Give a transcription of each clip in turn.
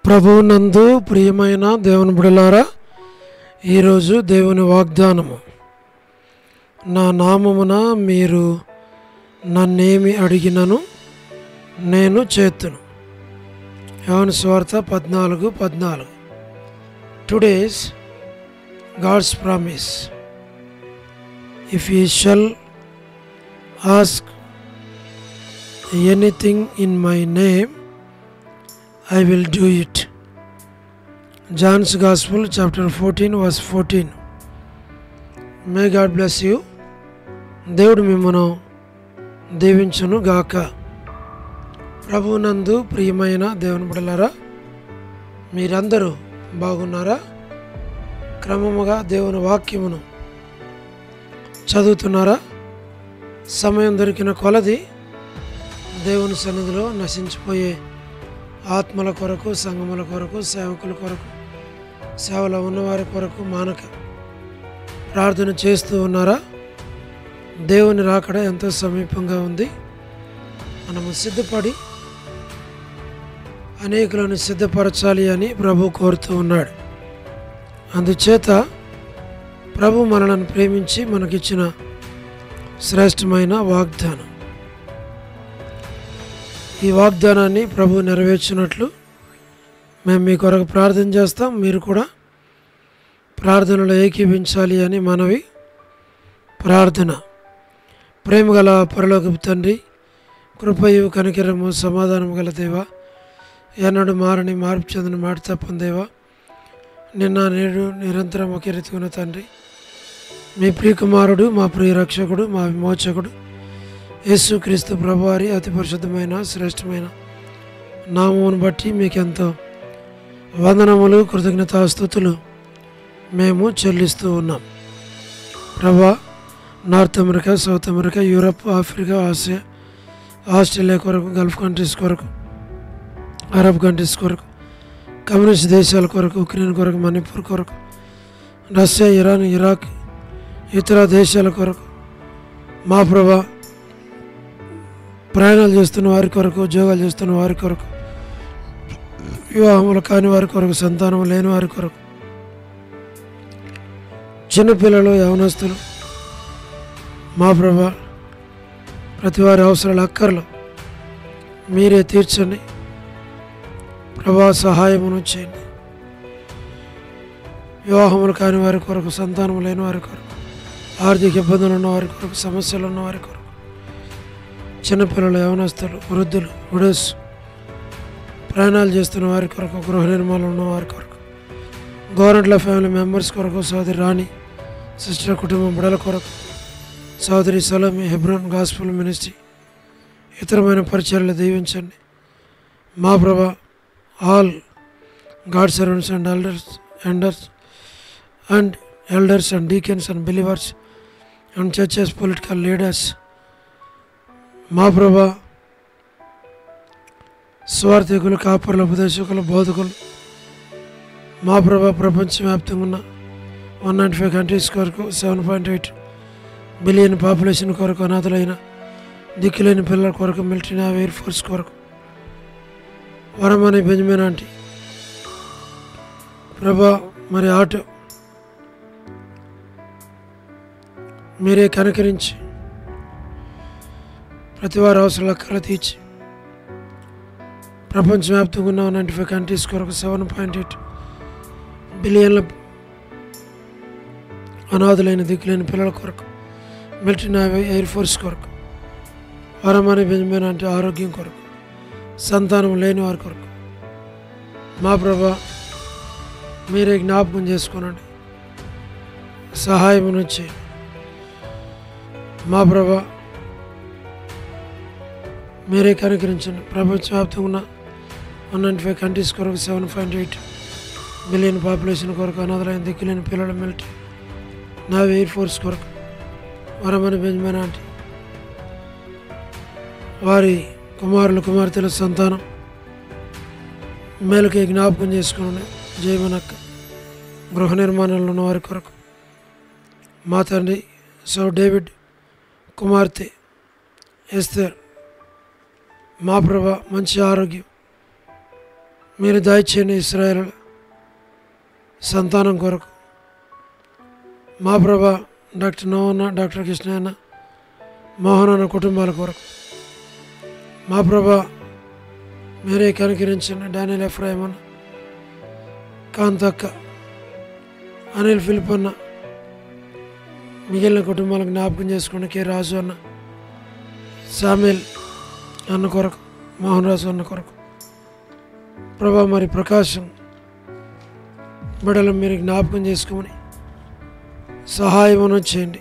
ప్రభువునందు ప్రియమైన దేవుని బిడ్డలారా, ఈరోజు దేవుని వాగ్దానము, నా నామమున మీరు నన్నేమి అడిగినను నేను చేతును. యోహాను సువార్త 14:14. Today's God's promise, if you shall ask anything in my name I will do it. John's Gospel chapter 14 verse 14. May God bless you. దేవుడు మిమ్మను దీవించును గాక. ప్రభువునందు ప్రియమైన దేవుని బిడ్డలారా, మీరందరూ బాగున్నారా? క్రమముగా దేవుని వాక్యమును చదువుతున్నారా? సమయం దొరికిన కొలది దేవుని సన్నిధిలో నశించిపోయే ఆత్మల కొరకు, సంఘముల కొరకు, సేవకుల కొరకు, సేవలో ఉన్నవారి కొరకు మానక ప్రార్థన చేస్తూ ఉన్నారా? దేవుని రాకడ ఎంతో సమీపంగా ఉంది. మనము సిద్ధపడి అనేకులను సిద్ధపరచాలి అని ప్రభు కోరుతూ ఉన్నాడు. అందుచేత ప్రభు మనలను ప్రేమించి మనకిచ్చిన శ్రేష్టమైన వాగ్దానం, ఈ వాగ్దానాన్ని ప్రభు నెరవేర్చినట్లు మేము మీ కొరకు ప్రార్థన చేస్తాం. మీరు కూడా ప్రార్థనలో ఏకీభించాలి అని మనవి. ప్రార్థన. ప్రేమగల పరలోకపు తండ్రి, కృపయు కనికరము సమాధానం గల దేవా, ఎన్నడు మారని మార్పు చెందిన మాట తప్పని దేవా, నిన్న నేడు నిరంతరం ఒకే రీతిగా తండ్రి, మీ ప్రియకుమారుడు, మా ప్రియ రక్షకుడు, మా విమోచకుడు యేసుక్రీస్తు ప్రభువారి అతి పరిశుద్ధమైన శ్రేష్టమైన నామమును బట్టి మీకెంతో వందనములు, కృతజ్ఞతాస్తుతులు మేము చెల్లిస్తూ ఉన్నాం. ప్రభా, north America, south America, Europe, Africa, Asia, Australia కొరకు, గల్ఫ్ కంట్రీస్ కొరకు, అరబ్ కంట్రీస్ కొరకు, కమ్యూనిస్ట్ దేశాల కొరకు, ఉక్రెయిన్ కొరకు, మణిపూర్ కొరకు, రష్యా, ఇరాన్, ఇరాక్, ఇతర దేశాల కొరకు, మా ప్రభా, ప్రయాణాలు చేస్తున్న వారి కొరకు, ఉద్యోగాలు చేస్తున్న వారి కొరకు, వివాహములు కాని వారి కొరకు, సంతానం లేని వారి కొరకు, చిన్నపిల్లలు, యవనస్తులు, మా ప్రభా, ప్రతి వారి అవసరాలు, అక్కర్లు మీరే తీర్చండి. ప్రభా, సహాయమును చేయండి. వివాహములు కాని వారి కొరకు, సంతానం లేని వారి కొరకు, ఆర్థిక ఇబ్బందులు ఉన్న వారి కొరకు, సమస్యలు ఉన్న వారి కొరకు, చిన్నపిల్లలు, యవనస్తులు, వృద్ధులు, విడోస్, ప్రయాణాలు చేస్తున్న వారి కొరకు, గృహ నిర్మాణం ఉన్న వారి కొరకు, గవర్నమెంట్ల ఫ్యామిలీ మెంబర్స్ కొరకు, సోదరి రాణి సిస్టర్ కుటుంబం బిడ్డల కొరకు, సోదరి సలోమి, హెబ్రోన్ గాస్పుల్ మినిస్ట్రీ, ఇతరమైన పరిచయాలు దీవించండి. మా ప్రభా, all God servants and elders and deacons and believers and churches, political leaders, మా ప్రభా, స్వార్థికులు, కాపరులు, ఉపదేశకులు, బోధకులు, మా ప్రభా, ప్రపంచవ్యాప్తంగా ఉన్న 195 కంట్రీస్ కొరకు, 7.8 బిలియన్ పాపులేషన్ కొరకు, అనాథులైన దిక్కులేని పిల్లల కొరకు, మిలిటరీ, నేవీ, ఎయిర్ ఫోర్స్ కొరకు, వరమని బెంజమిన్ ఆంటీ ప్రభా, మరి ఆటో మీరే కనికరించి ప్రతి వారి అవసరాల అక్కర్లు తీర్చి, ప్రపంచవ్యాప్తంగా ఉన్న 195 కంట్రీస్ కొరకు, 7.8 బిలియన్ల అనాథులైన దిక్కులేని పిల్లల కొరకు, మిలిటరీ, నేవీ, ఎయిర్ ఫోర్స్ కొరకు, వరమని బెంజమిన్ అంటే ఆరోగ్యం కొరకు, సంతానం లేని వారి కొరకు, మా ప్రభా, మీరే జ్ఞాపకం చేసుకోనండి. సహాయం నుంచి మా ప్రభా, మీరే కనుకరించండి. ప్రపంచవ్యాప్తంగా ఉన్న 195 కంట్రీస్ కొరకు, 7.8 బిలియన్ పాపులేషన్ కొరకు, అనాథలైన దిక్కులేని పిల్లల, మిలిటరీ, నేవీ, ఎయిర్ ఫోర్స్ కొరకు, వరమని బెంజమిన్ ఆంటీ వారి కుమారులు, కుమార్తెల సంతానం మేలుకే జ్ఞాపకం చేసుకోండి. జయమనక్క, గృహ నిర్మాణంలో ఉన్న వారి కొరకు, మా తండ్రి సౌ డేవిడ్ కుమార్తె ఎస్తర్, మా ప్రభా, మంచి ఆరోగ్యం, మీరు దయచేయండి. ఇశ్రాయేలు సంతానం కొరకు మా ప్రభా డాక్టర్ నోవన్న, డాక్టర్ కృష్ణయ్యన్న, మోహన్ అన్న కుటుంబాల కొరకు మా ప్రభా మీరే కనికరించండి. డానియల్ ఎఫ్రాయిం అన్న, కాంతక్క, అనిల్ ఫిలిప్ అన్న, మిగిలిన కుటుంబాలకు జ్ఞాపకం చేసుకోండి. కె రాజు అన్న, సామేల్ అన్న కొరకు, మోహన్ రాజు అన్న కొరకు ప్రభా మరి ప్రకాశం బిడ్డలు మీరు జ్ఞాపకం చేసుకోమని సహాయమును చేయండి.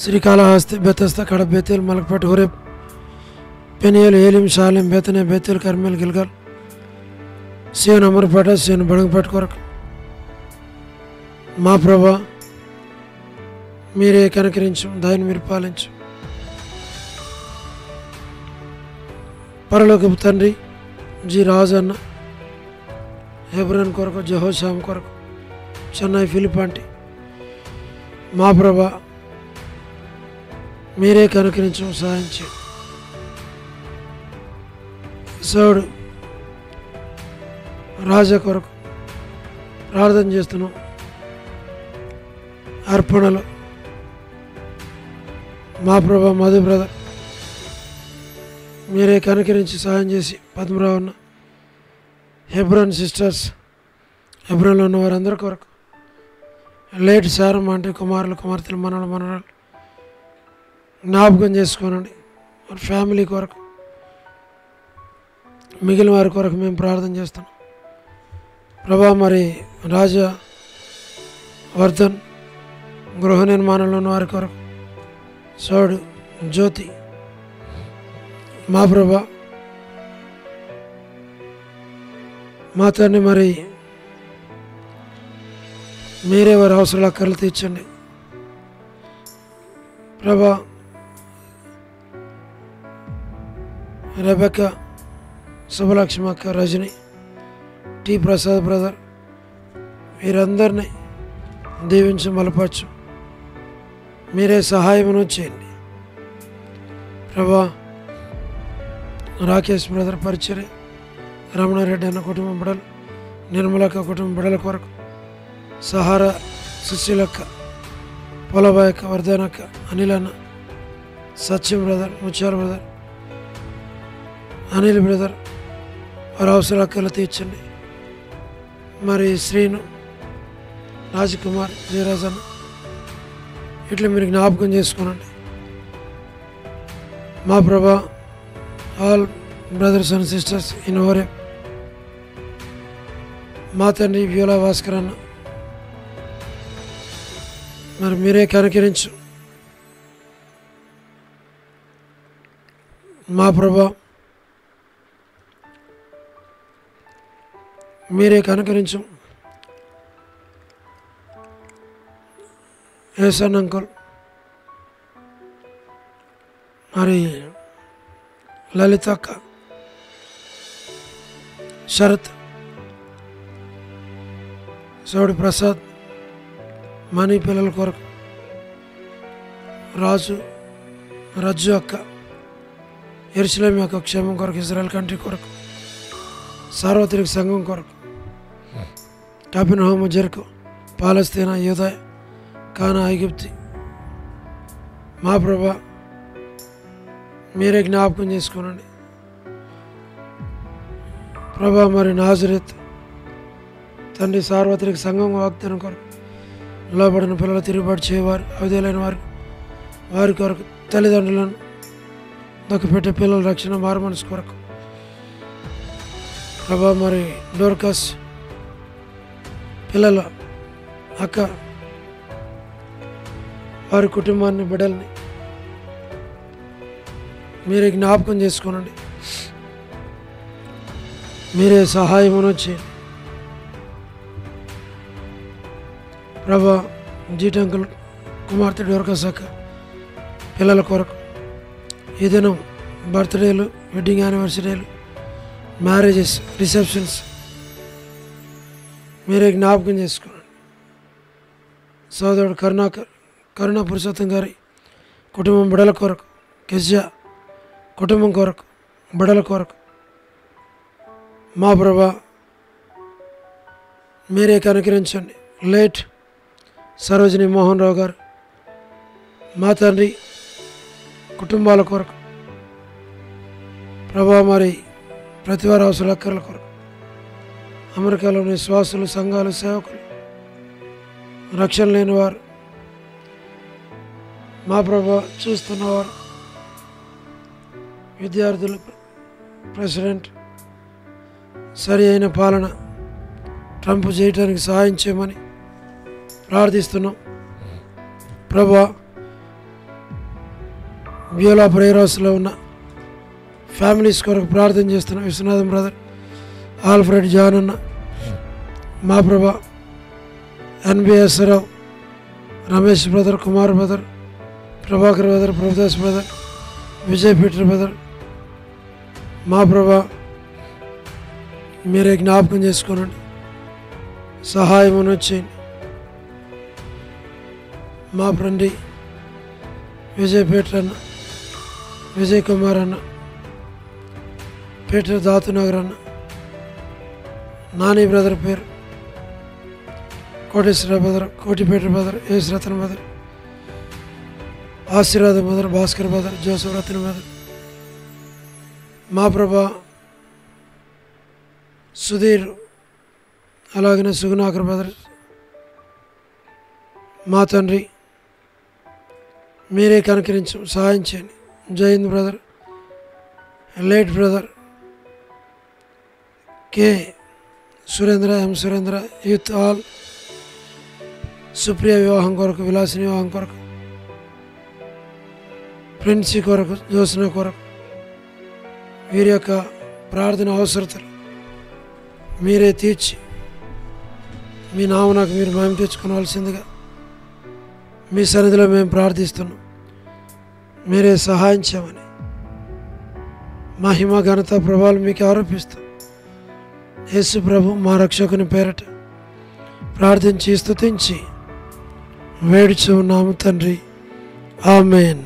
Srikalahasti, Bethesda, Kadapa, Bethel, Malakpet, Horeb, Peniel, Elim, Shalem, Bethany, Bethel, Carmel, Gilgal, సేను అమరపేట, సేను బడంగపేట కొరకు మా ప్రభా మీరే కనికరించు, దాన్ని మీరు పాలించు. పరలోకపు తండ్రి జి రాజు అన్న, హెబ్రోన్ కొరకు, జెహోషాం కొరకు, చెన్నై ఫిలిప్ ఆంటీ మా ప్రభా మీరే కనుకరించు, సహాయం చేయండి. సౌడు రాజా కొరకు ప్రార్థన చేస్తున్నాం. అర్పణలు మా ప్రభా మధు బ్రదర్ మీరే కనుకరించి సహాయం చేసి, పద్మరావు అన్న, హెబ్రోన్ సిస్టర్స్, హెబ్రోన్లో ఉన్న వారందరి కొరకు, లేట్ సారం అంటే కుమారులు, కుమార్తెలు, మనవలు, మనవరాలు జ్ఞాపకం చేసుకోనండి. వారి ఫ్యామిలీ కొరకు, మిగిలిన వారి కొరకు మేము ప్రార్థన చేస్తున్నాం. ప్రభా మరి రాజా వర్ధన్ గృహ నిర్మాణంలో ఉన్న వారి కొరకు, సోడు జ్యోతి మా ప్రభా మా తండ్రి మరి మీరే వారి అవసరాలు అక్కర్లు తీర్చండి. ప్రభా రెబెక్క, శుభలక్ష్మి అక్క, రజని, టి ప్రసాద్ బ్రదర్ వీరందరినీ దీవించి బలపరచు, మీరే సహాయమును చేయండి. ప్రభా రాకేష్ బ్రదర్ పరిచర్య, రమణారెడ్డి అన్న కుటుంబం బిడలు, నిర్మలక్క కుటుంబం బిడల కొరకు, సహారా, సుశీలక్క, పొలబాయక్క, వర్ధనక్క, అనిల్ అన్న, సత్యం బ్రదర్, ముత్యాల బ్రదర్, అనిల్ బ్రదర్ వారి అవసరాలు తీర్చండి. మరి శ్రీను, రాజకుమార్, జయరాజ్ అన్న ఇట్లా మీరు జ్ఞాపకం చేసుకోనండి. మా ప్రభా all brothers and sisters in ఓరే మా తండ్రి వ్యూలా భాస్కర్ అన్న మరి మీరే కనుకరించు. మా ప్రభా మీరే కనుకరించు. ఏసన్ అంకుల్, మరి లలిత అక్క, శరత్, సౌడి ప్రసాద్, మణి పిల్లల కొరకు, రాజు, రజ్జు అక్క, ఎరుసలేం యొక్క క్షేమం కొరకు, ఇజ్రాయెల్ కంట్రీ కొరకు, సార్వత్రిక సంఘం కొరకు, టాపిన్ హోము, జెరికో, పాలస్తీనా, యూదయ, కానా, ఐగుప్తి మా ప్రభా మీరే జ్ఞాపకం చేసుకోనండి. ప్రభా మరి నాజరేత్ తండ్రి సార్వత్రిక సంఘం వాగ్దానం కొరకు, లోబడిన పిల్లలు తిరుగుబాటు చేయవారు, అవధులైన వారు వారి కొరకు, తల్లిదండ్రులను దొక్కపెట్టే పిల్లల రక్షణ మారు మనసు కొరకు, ప్రభా మరి డోర్కస్ పిల్లల అక్క వారి కుటుంబాన్ని, బిడ్డల్ని మీరే జ్ఞాపకం చేసుకోనండి. మీరే సహాయమును చేయండి. ప్రభా జీటంకుల్ కుమార్తె డోర్కస్ అక్క పిల్లల కొరకు, ఈ దినం బర్త్డేలు, వెడ్డింగ్ యానివర్సరీలు, మ్యారేజెస్, రిసెప్షన్స్ మీరే జ్ఞాపకం చేసుకోండి. సోదరుడు కరుణా పురుషోత్తం గారి కుటుంబం బిడల కొరకు, కెజ్జా కుటుంబం కొరకు, బిడల కొరకు మా ప్రభా మీరే కనుకరించండి. లేట్ సరోజిని మోహన్ రావు గారు మా తండ్రి కుటుంబాల కొరకు ప్రభా, మరి ప్రతివారి అవసరాల అక్కర్ల కొరకు అమెరికాలోని శ్వాసులు, సంఘాలు, సేవకులు, రక్షణ లేని వారు మా ప్రభా చూస్తున్నవారు, విద్యార్థులు, ప్రెసిడెంట్ సరి అయిన పాలన ట్రంప్ చేయటానికి సహాయం చేయమని ప్రార్థిస్తున్నాం. ప్రభా బ్యూలా ప్రేరాస్లో ఉన్న ఫ్యామిలీస్ కొరకు ప్రార్థన చేస్తున్నాం. విశ్వనాథం బ్రదర్, ఆల్ఫ్రెడ్ జాన్ అన్న, మా ప్రభా NBS Rao, Ramesh brother, Kumar brother, Prabhakar brother, Prabhudas brother, Vijay Peter brother, మా ప్రభా మీరే జ్ఞాపకం చేసుకోనండి, సహాయం చేయండి. మా ఫ్రెండ్ విజయ్ పీటర్ అన్న, విజయ్ కుమార్ అన్న, పీటర్ దాతునగర్ అన్న, నాని బ్రదర్ పేరు, కోటేశ్వర బ్రదర్, కోటిపేటర్ బ్రదర్, యేసు రత్న బ్రదర్, ఆశీర్వాదం బ్రదర్, భాస్కర్ బ్రదర్, జోసఫ్ రత్న బ్రదర్, మా ప్రభా సుధీర్, అలాగనే సుగుణాకర్ బ్రదర్, మా తండ్రి మీరే కనుకరించు, సహాయం చేయండి. జయంత్ బ్రదర్, లేట్ బ్రదర్ కే సురేంద్ర, ఎం సురేంద్ర, యూత్ ఆల్, సుప్రియ వివాహం కొరకు, విలాసిని వివాహం కొరకు, ప్రిన్సీ కొరకు, జోస్న కొరకు, వీరి యొక్క ప్రార్థన అవసరతలు మీరే తీర్చి మీ నామనకు మీరు మహిమ తెచ్చుకోవాల్సిందిగా మీ సన్నిధిలో మేము ప్రార్థిస్తున్నాం. మీరే సహాయం చేయమని మహిమ, ఘనత, ప్రభావాలు మీకు ఆరోపిస్తాం. యేసు ప్రభు మా రక్షకుని పేరట ప్రార్థించి స్తుతించి వేడుచు ఉన్నాము తండ్రి. ఆమేన్.